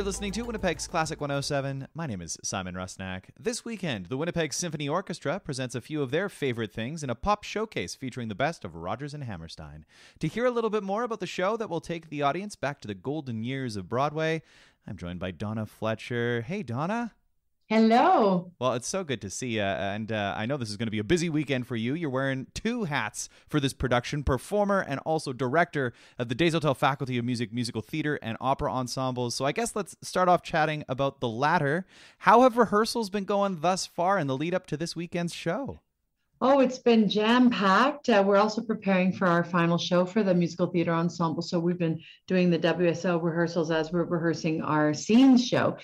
You're listening to Winnipeg's Classic 107. My name is Simon Rusnak. This weekend, the Winnipeg Symphony Orchestra presents a few of their favorite things in a pop showcase featuring the best of Rodgers and Hammerstein. To hear a little bit more about the show that will take the audience back to the golden years of Broadway, I'm joined by Donna Fletcher. Hey, Donna. Hello. Well, it's so good to see you, and I know this is going to be a busy weekend for you. You're wearing two hats for this production, performer and also director of the Desautels Faculty of Music, Musical Theater, and Opera Ensembles. So I guess let's start off chatting about the latter. How have rehearsals been going thus far in the lead up to this weekend's show? Oh, it's been jam-packed. We're also preparing for our final show for the Musical Theater Ensemble. So we've been doing the WSO rehearsals as we're rehearsing our scenes show.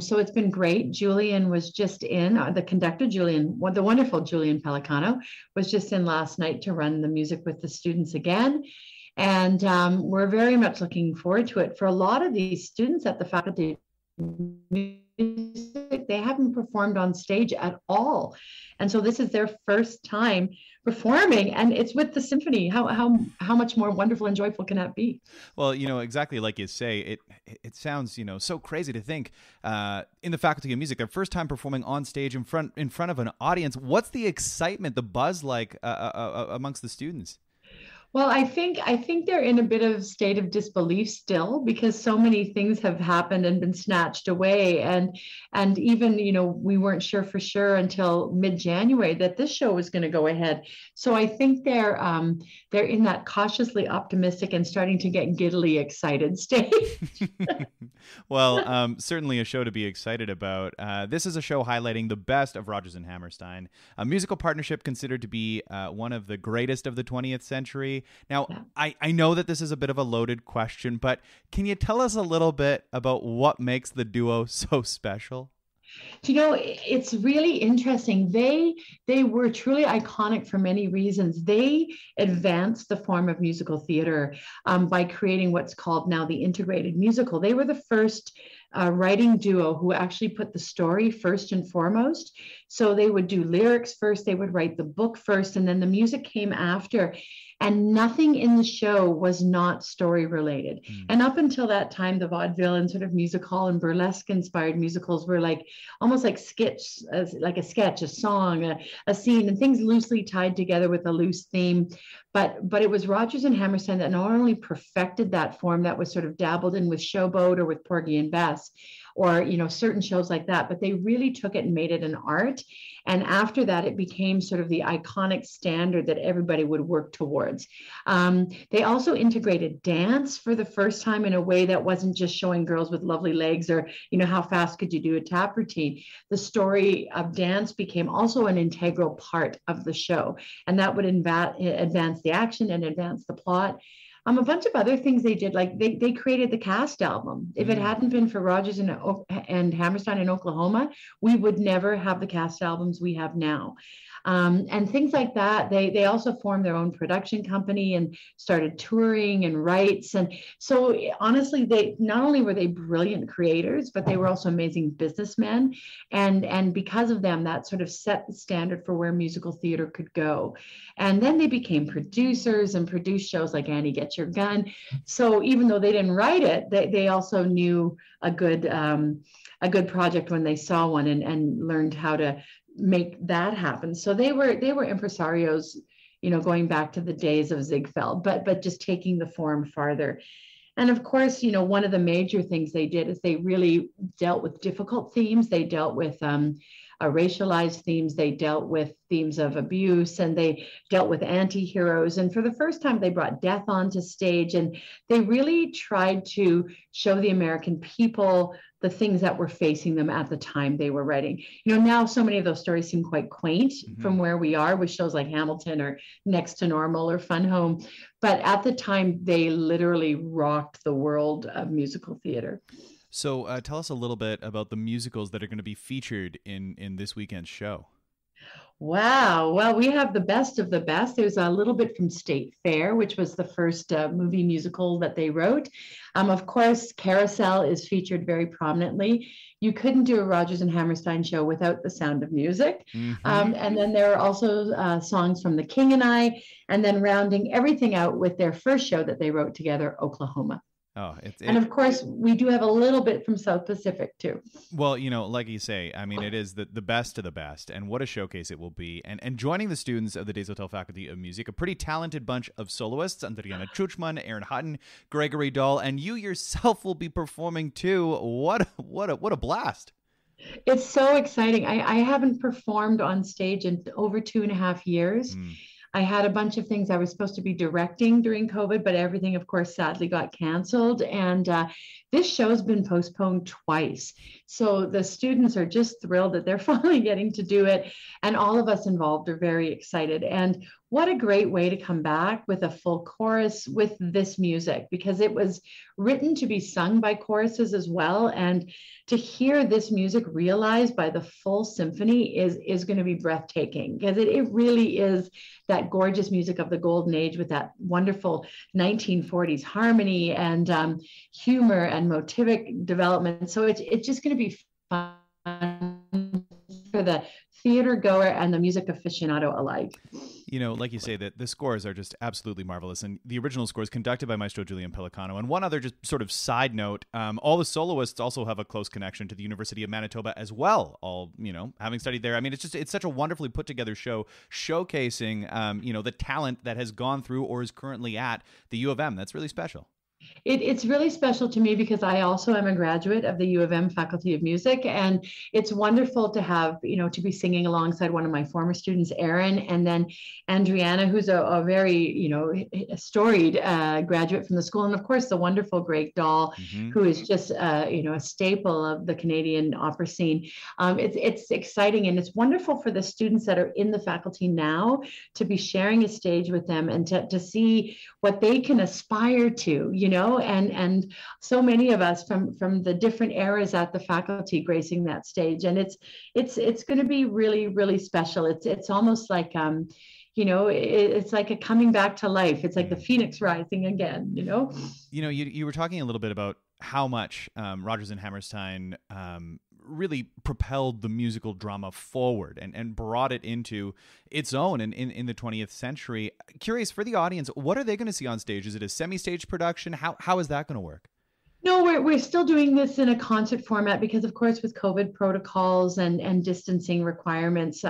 So it's been great. Julian was just in, the conductor, the wonderful Julian Pellicano, was just in last night to run the music with the students again. And we're very much looking forward to it. For a lot of these students at the Faculty of Music, they haven't performed on stage at all. And so this is their first time performing, and it's with the symphony. How much more wonderful and joyful can that be? Well, exactly like you say, it sounds, so crazy to think in the Faculty of Music, their first time performing on stage in front of an audience. What's the excitement, the buzz like amongst the students? Well, I think they're in a bit of state of disbelief still, because so many things have happened and been snatched away, and even we weren't sure for sure until mid-January that this show was going to go ahead. So I think they're in that cautiously optimistic and starting to get giddily excited stage. Well, certainly a show to be excited about. This is a show highlighting the best of Rodgers and Hammerstein, a musical partnership considered to be one of the greatest of the 20th century. Now, yeah. I know that this is a bit of a loaded question, but can you tell us a little bit about what makes the duo so special? It's really interesting. They were truly iconic for many reasons. They advanced the form of musical theater by creating what's called now the integrated musical. They were the first writing duo who actually put the story first and foremost. So they would do lyrics first, they would write the book first, and then the music came after. And nothing in the show was not story related. And up until that time, the vaudeville and sort of music hall and burlesque inspired musicals were almost like a sketch, a song, a scene, and things loosely tied together with a loose theme. But it was Rodgers and Hammerstein that not only perfected that form that was sort of dabbled in with Showboat or with Porgy and Bess, or certain shows like that, but they really took it and made it an art. And after that, it became sort of the iconic standard that everybody would work towards. They also integrated dance for the first time in a way that wasn't just showing girls with lovely legs or, how fast could you do a tap routine. The story of dance became also an integral part of the show. And that would advance the action and advance the plot. A bunch of other things they did, like they created the cast album. If it hadn't been for Rodgers and Hammerstein in Oklahoma, we would never have the cast albums we have now. And things like that. They also formed their own production company and started touring and rights. And so honestly, they not only were they brilliant creators, but they were also amazing businessmen. And because of them, that sort of set the standard for where musical theater could go. And then they became producers and produced shows like Annie Get Your Gun. So even though they didn't write it, they also knew a good project when they saw one and learned how to make that happen. So they were impresarios, going back to the days of Ziegfeld, but just taking the form farther. And of course, one of the major things they did is they really dealt with difficult themes. They dealt with racialized themes. They dealt with themes of abuse, and they dealt with anti-heroes. And for the first time, they brought death onto stage, and they really tried to show the American people the things that were facing them at the time they were writing. Now so many of those stories seem quite quaint from where we are with shows like Hamilton or Next to Normal or Fun Home. But at the time, they literally rocked the world of musical theater. So tell us a little bit about the musicals that are going to be featured in this weekend's show. Wow. Well, we have the best of the best. There's a little bit from State Fair, which was the first movie musical that they wrote. Of course, Carousel is featured very prominently. You couldn't do a Rodgers and Hammerstein show without the Sound of Music. And then there are also songs from The King and I, and then rounding everything out with their first show that they wrote together, Oklahoma. Oh, And of course, we do have a little bit from South Pacific too. Well, like you say, I mean, it is the best of the best, and what a showcase it will be. And joining the students of the Desautels Faculty of Music, a pretty talented bunch of soloists, Andriana Chuchman, Hutton, Gregory Dahl, and you yourself will be performing too. What a blast! It's so exciting. I haven't performed on stage in over 2.5 years. I had a bunch of things I was supposed to be directing during COVID, but everything, of course, sadly got canceled. And this show's been postponed twice. So the students are just thrilled that they're finally getting to do it. And all of us involved are very excited. And what a great way to come back with a full chorus with this music, because it was written to be sung by choruses as well. And to hear this music realized by the full symphony is going to be breathtaking, because it really is that gorgeous music of the golden age with that wonderful 1940s harmony and humor and motivic development. So it's just going to be fun for the theater goer and the music aficionado alike. Like you say, that the scores are just absolutely marvelous. And the original score is conducted by Maestro Julian Pellicano. And one other just sort of side note, all the soloists also have a close connection to the University of Manitoba as well, all, having studied there. I mean, it's such a wonderfully put together show showcasing, the talent that has gone through or is currently at the U of M. That's really special. It's really special to me because I also am a graduate of the U of M Faculty of Music, and it's wonderful to have, to be singing alongside one of my former students, Erin, and then Andriana, who's a very, storied graduate from the school, and of course the wonderful Greg Dahl, who is just, a staple of the Canadian opera scene. It's exciting, and it's wonderful for the students that are in the faculty now to be sharing a stage with them and to see what they can aspire to, and so many of us from the different eras at the faculty gracing that stage. And it's going to be really, really special. It's almost like, it's like a coming back to life. It's like the phoenix rising again, You were talking a little bit about how much Rodgers and Hammerstein really propelled the musical drama forward and brought it into its own in the 20th century. Curious, for the audience, what are they going to see on stage? Is it a semi-stage production? How is that going to work? No, we're still doing this in a concert format because, of course, with COVID protocols and distancing requirements,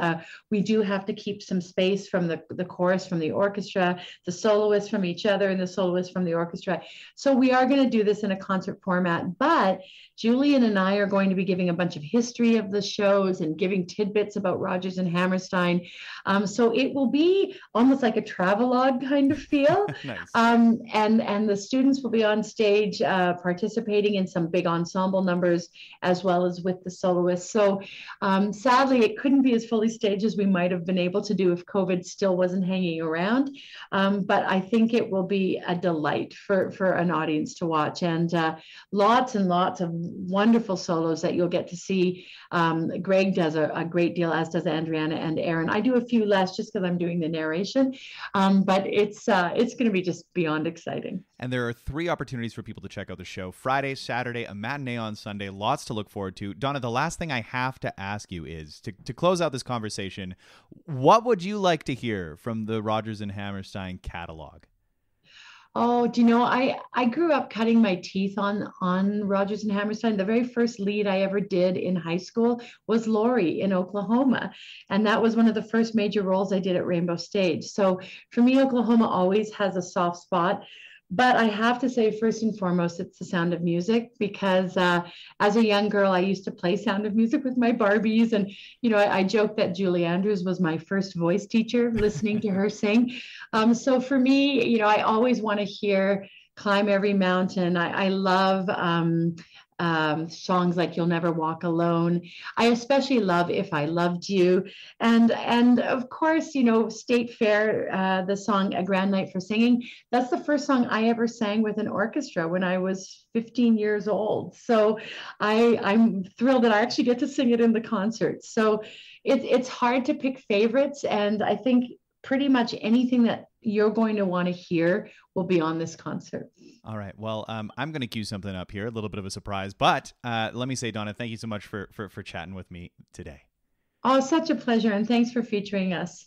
we do have to keep some space from the chorus from the orchestra, the soloists from each other, and the soloists from the orchestra. So we are going to do this in a concert format, but Julian and I are going to be giving a bunch of history of the shows and giving tidbits about Rodgers and Hammerstein. So it will be almost like a travelogue kind of feel. Nice. And the students will be on stage participating in some big ensemble numbers as well as with the soloists. So sadly, it couldn't be as fully staged as we might have been able to do if COVID still wasn't hanging around. But I think it will be a delight for an audience to watch, and lots and lots of wonderful solos that you'll get to see. Greg does a great deal, as does Andriana and Erin. I do a few less just because I'm doing the narration, but it's going to be just beyond exciting. And there are 3 opportunities for people to check out the show: Friday, Saturday, a matinee on Sunday. Lots to look forward to. Donna, the last thing I have to ask you is, to close out this conversation, what would you like to hear from the Rodgers and Hammerstein catalog? Oh, do you know, I grew up cutting my teeth on Rodgers and Hammerstein. The very first lead I ever did in high school was Laurie in Oklahoma. And that was one of the first major roles I did at Rainbow Stage. So for me, Oklahoma always has a soft spot. But I have to say, first and foremost, it's the Sound of Music, because as a young girl, I used to play Sound of Music with my Barbies. And, I joke that Julie Andrews was my first voice teacher, listening to her sing. So for me, I always want to hear Climb Every Mountain. I love songs like You'll Never Walk Alone. I especially love If I Loved You. And of course, State Fair, the song A Grand Night for Singing. That's the first song I ever sang with an orchestra when I was 15 years old. So I'm thrilled that I actually get to sing it in the concert. So it's hard to pick favorites. And I think pretty much anything that you're going to want to hear will be on this concert. All right. Well, I'm going to cue something up here, a little bit of a surprise. But let me say, Donna, thank you so much for chatting with me today. Oh, such a pleasure. And thanks for featuring us.